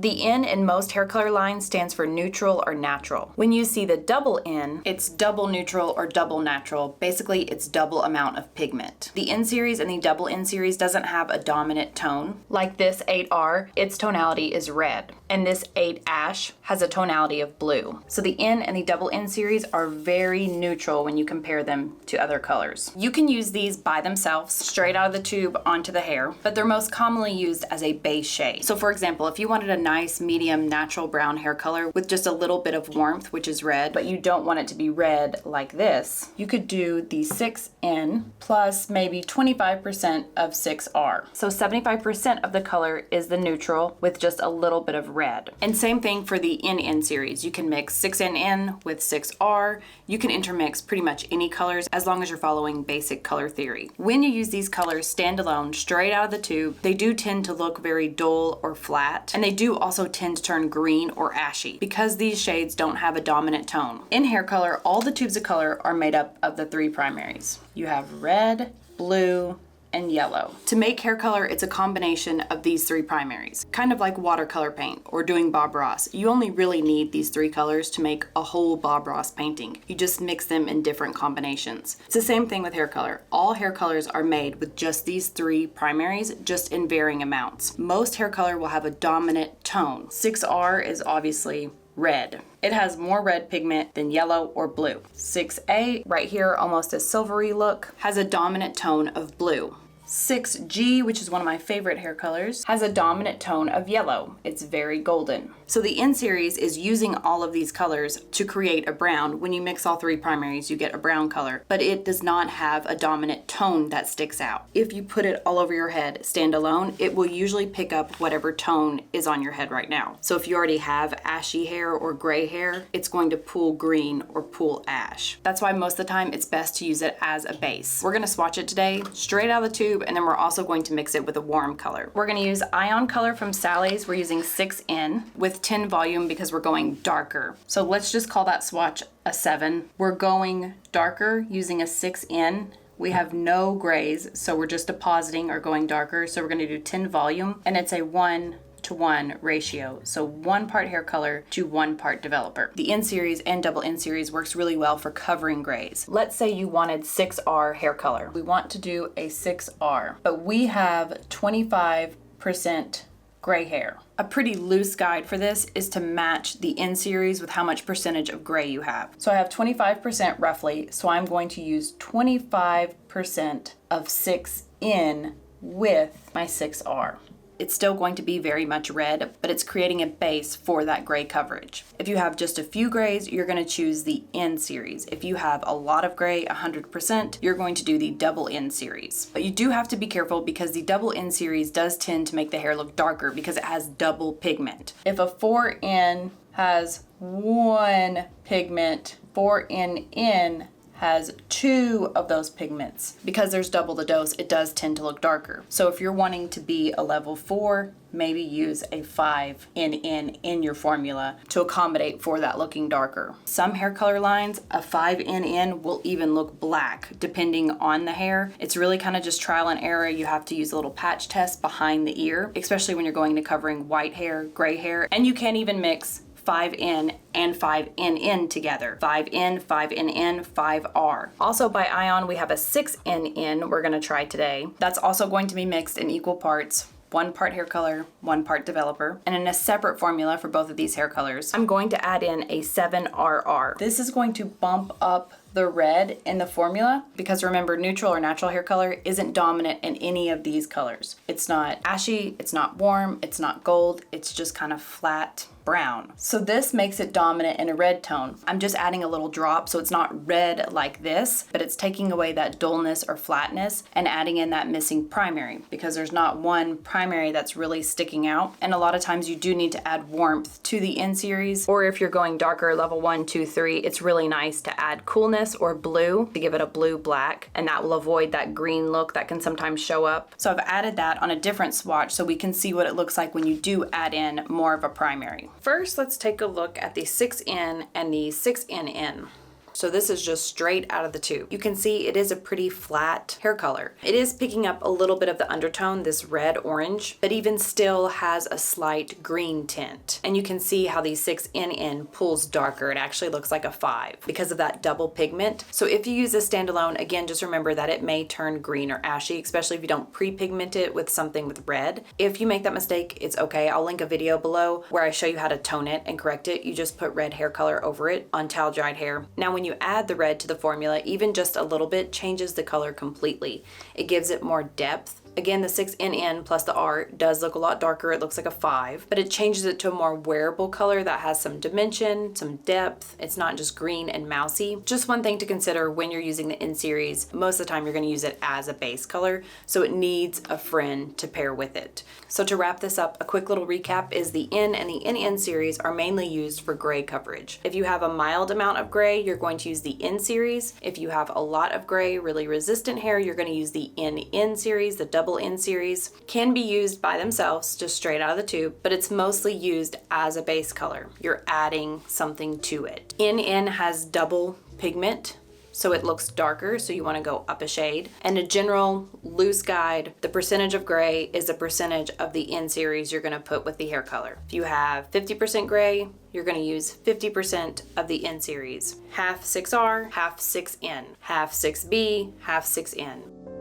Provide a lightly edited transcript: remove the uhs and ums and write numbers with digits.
The N in most hair color lines stands for neutral or natural. When you see the double N, it's double neutral or double natural. Basically, it's double amount of pigment. The N series and the double N series doesn't have a dominant tone. Like this 8R, its tonality is red, and this 8 Ash has a tonality of blue. So the N and the double N series are very neutral when you compare them to other colors. You can use these by themselves, straight out of the tube onto the hair, but they're most commonly used as a base shade. So for example, if you wanted a nice medium natural brown hair color with just a little bit of warmth, which is red, but you don't want it to be red like this, you could do the 6N plus maybe 25% of 6R. So 75% of the color is the neutral with just a little bit of red. And same thing for the NN series. You can mix 6NN with 6R. You can intermix pretty much any colors as long as you're following basic color theory. When you use these colors standalone, straight out of the tube, they do tend to look very dull or flat, and they do also tend to turn green or ashy because these shades don't have a dominant tone. In hair color, all the tubes of color are made up of the 3 primaries. You have red, blue, and yellow. To make hair color, it's a combination of these 3 primaries, kind of like watercolor paint or doing Bob Ross. You only really need these 3 colors to make a whole Bob Ross painting. You just mix them in different combinations. It's the same thing with hair color. All hair colors are made with just these 3 primaries, just in varying amounts. Most hair color will have a dominant tone. 6R is obviously red. It has more red pigment than yellow or blue. 6A, right here, almost a silvery look, has a dominant tone of blue. 6G, which is one of my favorite hair colors, has a dominant tone of yellow. It's very golden. So the N series is using all of these colors to create a brown. When you mix all 3 primaries, you get a brown color, but it does not have a dominant tone that sticks out. If you put it all over your head standalone, it will usually pick up whatever tone is on your head right now. So if you already have ashy hair or gray hair, it's going to pull green or pull ash. That's why most of the time it's best to use it as a base. We're gonna swatch it today, straight out of the tube, and then we're also going to mix it with a warm color. We're gonna use Ion Color from Sally's. We're using 6N with 10 volume because we're going darker. So let's just call that swatch a 7. We're going darker using a 6N. We have no grays, so we're just depositing or going darker. So we're gonna do 10 volume, and it's a 1:1 ratio. So 1 part hair color to 1 part developer. The N series and double N series works really well for covering grays. Let's say you wanted 6R hair color. We want to do a 6R, but we have 25% gray hair. A pretty loose guide for this is to match the N series with how much percentage of gray you have. So I have 25% roughly, so I'm going to use 25% of 6N with my 6R. It's still going to be very much red, but it's creating a base for that gray coverage. If you have just a few grays, you're gonna choose the N series. If you have a lot of gray, 100%, you're going to do the double N series. But you do have to be careful because the double N series does tend to make the hair look darker because it has double pigment. If a 4N has 1 pigment, 4NN has 2 of those pigments. Because there's double the dose, it does tend to look darker. So if you're wanting to be a level 4, maybe use a 5NN in your formula to accommodate for that looking darker. Some hair color lines, a 5NN will even look black depending on the hair. It's really kind of just trial and error. You have to use a little patch test behind the ear, especially when you're going to covering white hair, gray hair, and you can't even mix 5N and 5NN together. 5N, 5NN, 5R. Also by Ion, we have a 6NN we're gonna try today. That's also going to be mixed in equal parts. 1 part hair color, 1 part developer. And in a separate formula for both of these hair colors, I'm going to add in a 7RR. This is going to bump up the red in the formula because remember, neutral or natural hair color isn't dominant in any of these colors. It's not ashy, it's not warm, it's not gold, it's just kind of flat brown. So this makes it dominant in a red tone. I'm just adding a little drop so it's not red like this, but it's taking away that dullness or flatness and adding in that missing primary because there's not one primary that's really sticking out. And a lot of times you do need to add warmth to the N series, or if you're going darker, level 1, 2, 3, it's really nice to add coolness or blue to give it a blue black, and that will avoid that green look that can sometimes show up. So I've added that on a different swatch so we can see what it looks like when you do add in more of a primary. First, let's take a look at the 6N and the 6NN. So this is just straight out of the tube. You can see it is a pretty flat hair color. It is picking up a little bit of the undertone, this red orange, but even still has a slight green tint. And you can see how the 6NN pulls darker. It actually looks like a 5 because of that double pigment. So if you use this standalone, again, just remember that it may turn green or ashy, especially if you don't pre-pigment it with something with red. If you make that mistake, it's okay. I'll link a video below where I show you how to tone it and correct it. You just put red hair color over it on towel dried hair. Now when you add the red to the formula, even just a little bit changes the color completely. It gives it more depth. Again, the 6NN plus the R does look a lot darker. It looks like a 5, but it changes it to a more wearable color that has some dimension, some depth. It's not just green and mousy. Just one thing to consider when you're using the N series, most of the time you're going to use it as a base color, so it needs a friend to pair with it. So to wrap this up, a quick little recap is the N and the NN series are mainly used for gray coverage. If you have a mild amount of gray, you're going to use the N series. If you have a lot of gray, really resistant hair, you're going to use the NN series, the double N series. Can be used by themselves, just straight out of the tube, but it's mostly used as a base color. You're adding something to it. NN has double pigment, so it looks darker, so you want to go up a shade. And a general loose guide, the percentage of gray is the percentage of the N series you're going to put with the hair color. If you have 50% gray, you're going to use 50% of the N series. Half 6R, half 6N, half 6B, half 6N.